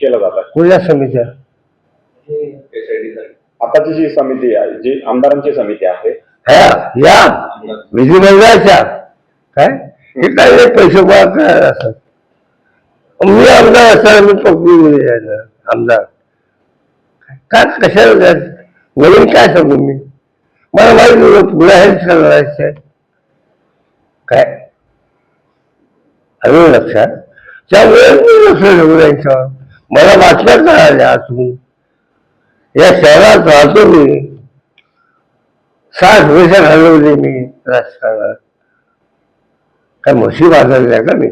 केलं जात आहे? कुठल्या समित्या? आताची जी समिती आहे, जी आमदारांची समिती आहे, या विधिमंडळाच्या काय हे काय पैसे गोळा करायला असतात. मी आमदार असताना मी पकडून जायचं आमदार का कशाला जायचं? नवीन काय सांगू मी? मला माहिती पुढे हेच करायचं काय आलं लक्षात. त्यामुळे मी लक्ष ठेवू द्यायचं. मला बातम्या कळाल्या असून या शहरात राहतो मी, 60 वर्ष घालवली मी राजकारणात. काय म्हशी बाजारल्या का मी?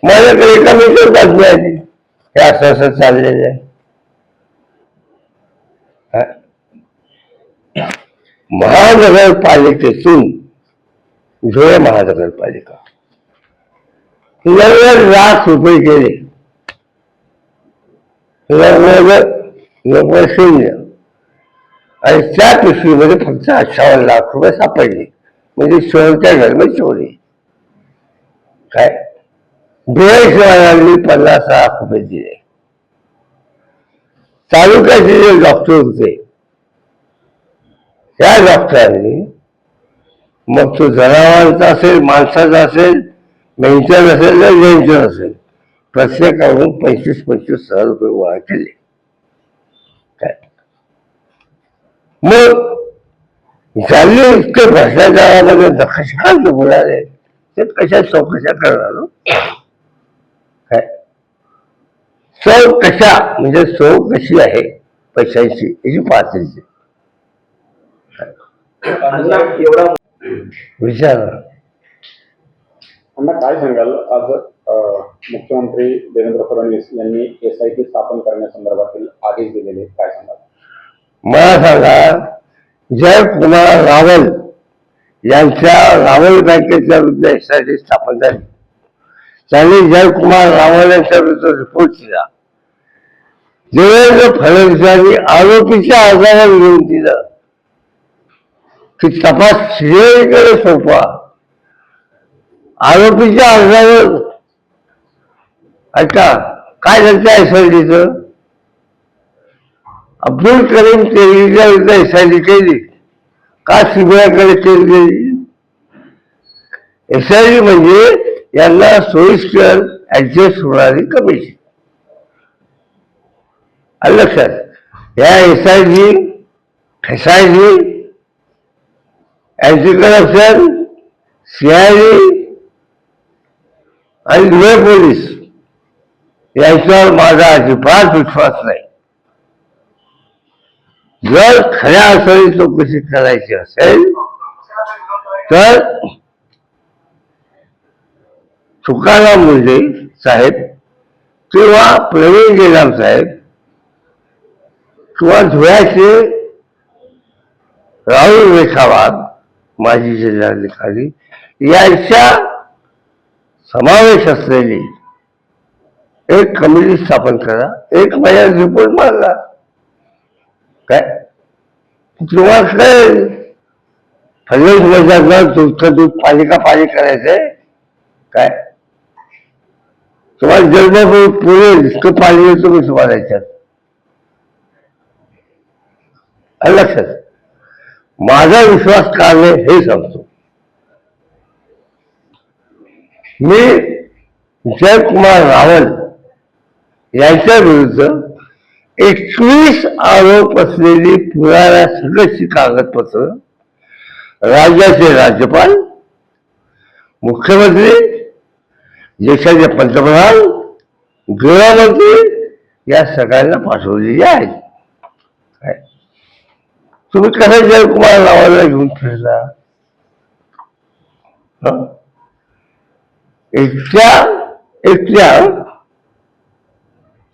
माझ्याकडे एका मिनिटात बातमी आली हे असं असं चाललेलं आहे. महानगरपालिकेतून धुळे महानगरपालिका 90 लाख रुपये गेले. 90 शून्य आणि त्या पिशवीमध्ये फक्त 58 लाख रुपये सापडले. म्हणजे चोरच्या घरमध्ये चोरी. काय धुळे 50 लाख रुपये दिले. तालुक्याचे जे डॉक्टर होते त्या डॉक्टरांनी, मग तो जनावरांचा असेल, माणसाचा असेल, मेंटेन असेल तर मेंटेन असेल, प्रत्येकाकडून 25,000 रुपये गोळा केले. काय मग झाले इतके भ्रष्टाचारामध्ये कशाला बोलाले ते कशा चौकशा करणार? काय चौकशा म्हणजे चौक कशी आहे पैशांची याची पातळीची एवढा विचार. अण्णा काय सांगाल? आज मुख्यमंत्री देवेंद्र फडणवीस यांनी SIT स्थापन करण्यासंदर्भातील आदेश दिलेले, काय सांगाल? मला सांगा, जयकुमार रावल यांच्या रावल बँकेच्या विरुद्ध SIT स्थापन झाली. त्यांनी जयकुमार रावल यांच्या विरुद्ध रिपोर्ट केला. देवेंद्र फडणवीसांनी आरोपीच्या अर्जावर घेऊन दिलं की तपास CID सोपवा. आरोपीच्या अर्जावर ऐका काय झालं SITचं? अब्दुल करीम तेलीच्या विरुद्ध SIT केली का CBIकडे केली गेली? SIT म्हणजे यांना सोयीस्कर ऍडजस्ट होणारी कमिशन. आलं लक्षात? या SIT अँटी करप्शन, CID आणि धुळे पोलीस यांच्यावर माझा अजिबात विश्वास नाही. जर खऱ्या अर्थाने चौकशी करायची असेल तर तुकाराम मुंडे साहेब किंवा प्रवीण गेलाम साहेब किंवा धुळ्याचे राहुल रेखावार माजी जिल्हाधिकारी यांच्या समावेश असलेली एक कमिटी स्थापन करा. एक महिन्यात रिपोर्ट मारला काय तुम्हाला कळेल. फडणवीस मैदानात दूध पालिका पाणी करायचंय काय? तुम्हाला जन्म पुरेल इतकं पाणी येतो मी तुम्हाला याच्यात. लक्षात माझा विश्वास का नाही हे सांगतो. मी जयकुमार रावल यांच्या विरुद्ध 21 आरोप असलेली पुराव्या सगळ्याची कागदपत्र राज्याचे राज्यपाल, मुख्यमंत्री, देशाचे पंतप्रधान, गृहमंत्री या सगळ्यांना पाठवलेली आहेत. तुम्ही कसं जयकुमार रावलला घेऊन फिरला? एकट्या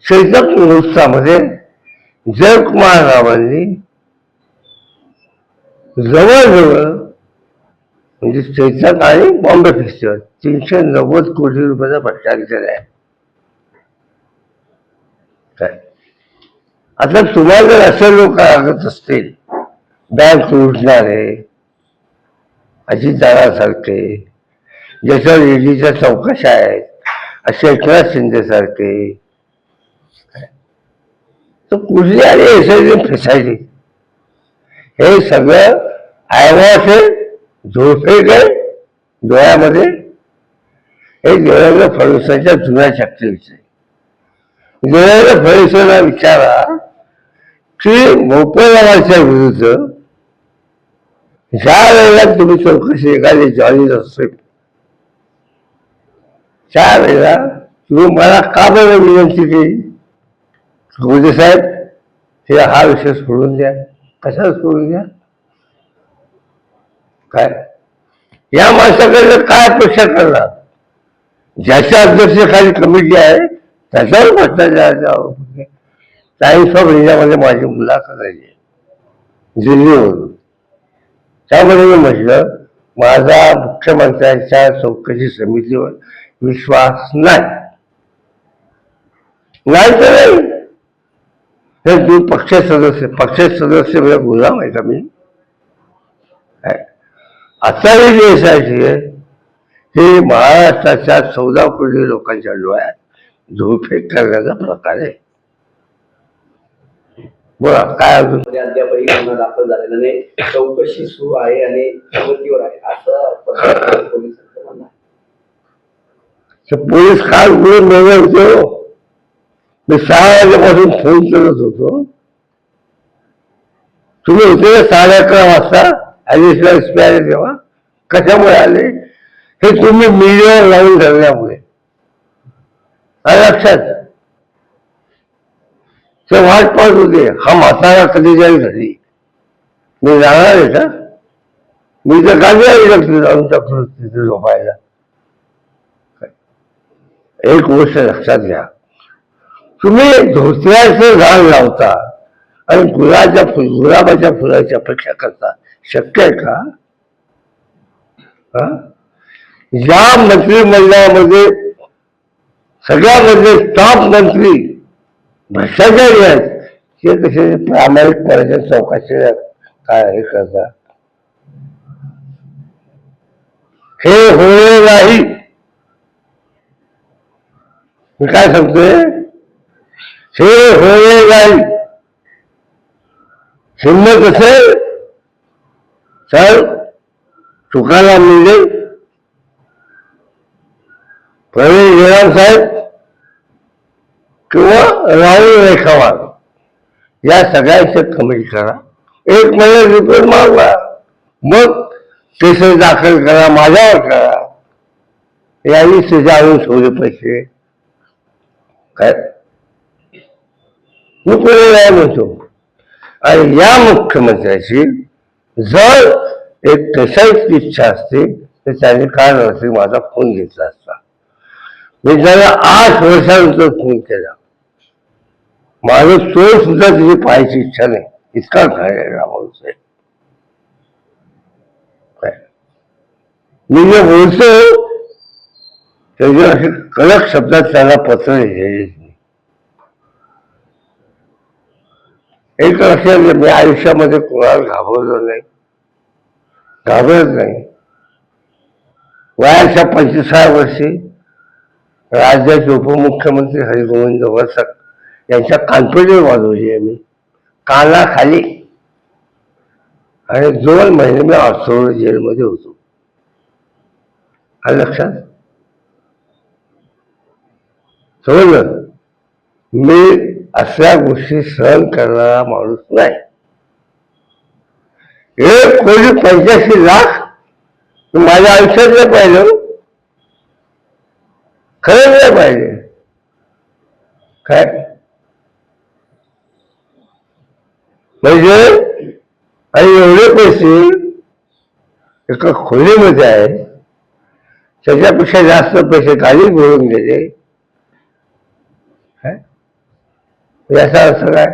चैतक महोत्सवामध्ये जयकुमार रावलनी जवळजवळ म्हणजे चैतक आणि बॉम्बे फेस्टिवल 390 कोटी रुपयाचा भ्रष्टाचार आहे. काय आता तुम्हाला जर असे लोक लागत असतील, बँक लुटणारे, अजितदारासारखे, ज्याच्यावर ईडीच्या चौकशा आहेत, असे एकनाथ शिंदे सारखे तर कुठली आणि एसआयटी फेसायची हे सगळं आयवास आहे, झोपेक आहे डोळ्यामध्ये. हे देवेंद्र फडणवीसांच्या जुन्या शक्तीचे. देवेंद्र फडणवीसांना विचारा की मोपळवाच्या विरुद्ध ज्या वेळेला तुम्ही चौकशी एखादी जॉईन असेल त्यावेळेला तुम्ही मला का बरं विनंती केली गोदे साहेब हे हा विषय सोडून द्या. कशाला सोडून द्या? काय या माणसाकडे काय अपेक्षा करणार? ज्याच्या अध्यक्षतेखाली कमिटी आहे त्याच्यावर भ्रष्टाचाराच्या टाइम्स ऑफ इंडियामध्ये माझी मुलाखत आहे दिल्लीवरून. त्यामध्ये मी म्हटलं माझा मुख्यमंत्र्यांच्या चौकशी समितीवर विश्वास नाही. नाही तर नाही तर तुम्ही पक्ष सदस्य म्हणजे गुलाम आहे का मी? आता जे एसआयटी आहे हे महाराष्ट्राच्या 14 कोटी लोकांच्या डोळ्यात धूळफेक करण्याचा प्रकार आहे. बोला काय अजून? अद्यापही गुन्हा दाखल झालेला नाही, चौकशी सुरू आहे आणि प्रगतीवर आहे असं पोलिसांचं म्हणणं आहे. पोलीस काल उघडून बघत होतो. मी 6 वाजल्यापासून फोन करत होतो. तुम्ही होते 11:30 वाजता ऍडिशनल एसपी तेव्हा. कशामुळे आले? हे तुम्ही मीडियावर लावून धरल्यामुळे. लक्षात ते वाट पाहत होते हा म्हातारा कधी जाईल घरी. मी जाणार आहे का? मी तर गाडी जाऊन टाकतो तिथे झोपायला. एक गोष्ट लक्षात घ्या, तुम्ही धोत्र्याचं झाड लावता आणि गुलाबाच्या फुलाची अपेक्षा करता. शक्य आहे का? या मंत्रिमंडळामध्ये सगळ्यामध्ये टॉप मंत्री भ्रष्टाचारी आहेत. ते कसे प्रामाणिकपणाच्या चौकशी काय हे करतात? हे होणे नाही. मी काय सांगतोय? हे होणे नाही. हिंमत असेल तर तुकाराम मुंडे, प्रवीण जयराम साहेब किंवा राहुल रेखावार या सगळ्यांची कमिटी करा. 1 महिना रिपोर्ट मागवा, मग केस दाखल करा, माझ्यावर करा. याही सुजावून ठेवले पैसे काय मी पुढे नाही म्हणतो. आणि या मुख्यमंत्र्याची जर एक तशाच इच्छा असते तर त्याने काय नसते माझा फोन घेतला असता. मी त्याला 8 वर्षानंतर फोन केला. माझं तोड सुद्धा तिची पाहायची इच्छा नाही. इतका घाय माणूस आहे. मी जे बोलतो त्याच्या असे कडक शब्दात त्याला पत्र लिहिलेले. एक लक्षात मी आयुष्यामध्ये कोणाला घाबरलो नाही, घाबरत नाही. वयाच्या 35व्या वर्षी राज्याचे उपमुख्यमंत्री हरिगोविंद वरसक यांच्या कानपेटीवर वाजवली आहे मी कानाखाली. आणि 2 महिने मी ऑक्सफोर्ड जेलमध्ये होतो. आलं लक्षात? समजलं? मी अशा गोष्टी सहन करणारा माणूस नाही. 1,85,00,000 माझ्या आयुष्यात नाही पाहिलं. खरं नाही पाहिजे. काय म्हणजे आणि एवढे पैसे एका खोलीमध्ये आहे, त्याच्यापेक्षा जास्त पैसे गाडी भरून गेले. याचा अर्थ काय?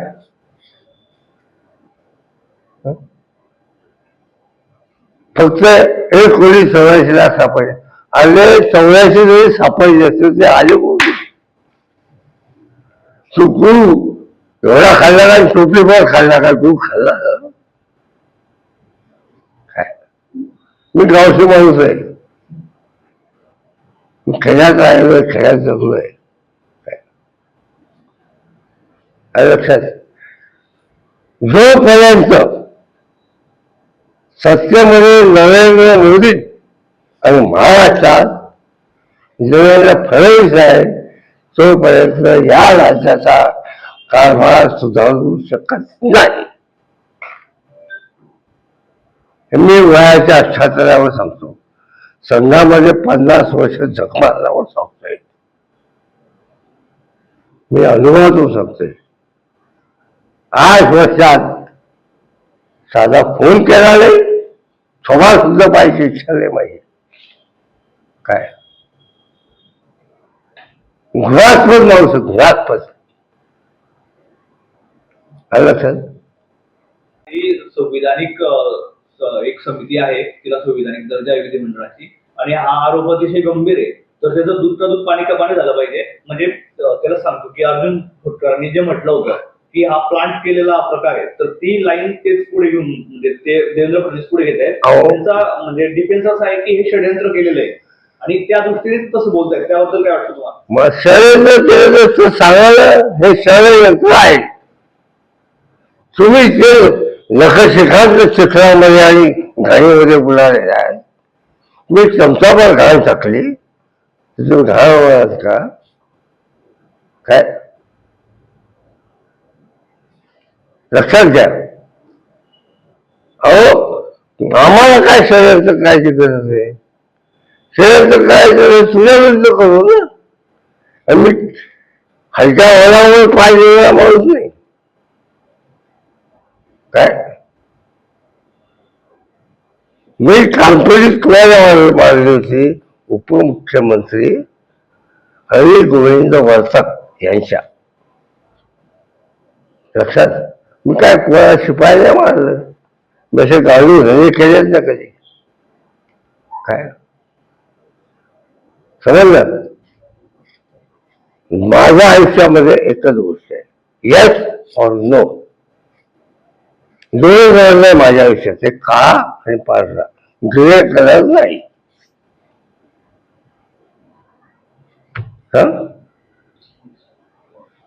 फक्त 1,84,00,000 सापडले. आले 84 जरी सापडले असते ते आले कोण? चुकू एवढा खाल्ला का? टोपलीभर खाल्ला का? तू खाल्ला? काय मी गावचे माणूस आहे. मी खेड्यात राहिलोय, खेड्यात जगलोय. आलं लक्षात? जोपर्यंत सत्तेमध्ये नरेंद्र मोदी आणि महाराष्ट्रात देवेंद्र फडणवीस आहे तोपर्यंत या राज्याचा कारभार सुधारू शकत नाही. हे मी वयाच्या 78 सांगतो. संघामध्ये 50 वर्ष जग मारल्यावर सांगतोय. मी अनुभवातून सांगतोय. 8 वर्षात साधा फोन केला नाही, सभा सुद्धा पाहिजे इच्छा नाही माझी. काय घरास्पद माणूस, घरास्पद. आलं लक्षात? ही संविधानिक एक समिती आहे, तिला संविधानिक दर्जा आहे विधिमंडळाची, आणि हा आरोप अतिशय गंभीर आहे. तर त्याचं दूध का दूध पाणी का पाणी झालं पाहिजे. म्हणजे त्याला सांगतो की अर्जुन खोतकरांनी जे म्हटलं होतं की हा प्लांट केलेला प्रकार आहे, तर ती लाईन तेच पुढे घेऊन म्हणजे ते देवेंद्र फडणवीस पुढे घेत आहेत. त्यांचा म्हणजे डिफेन्स असा आहे की हे षडयंत्र केलेलं आहे आणि त्या दृष्टीने तसं बोलतायत. त्याबद्दल काय वाटतं तुम्हाला? मग षडयंत्र केलं तर सांगायला हे षडयंत्र आहे. तुम्ही ते नखशिखांत चित्रामध्ये आणि घाणीमध्ये बुलालेला आहे. मी चमचाभर घाण टाकली, तुम्ही घाण वळात का काय? लक्षात घ्या. अहो, आम्हाला काय षडयंत्र करायची गरज आहे? षडयंत्र काय गरज तुझ्या विरुद्ध करू ना. आणि मी हलक्या वळावर पाहिजे माणूस नाही. काय मी कानपुरीत कुणाला मारली होती? उपमुख्यमंत्री हरी गोविंद वर्तक यांच्या. लक्षात? मी काय कुणाला शिपायला मारलं? जसे गाडी हे केलेच ना कधी. काय समजलं? माझ्या आयुष्यामध्ये एकच गोष्ट आहे, येस ऑर नो. दोन कलर नाही माझ्या आयुष्यात, ते काळा आणि पांढरा, ग्रे कलर नाही.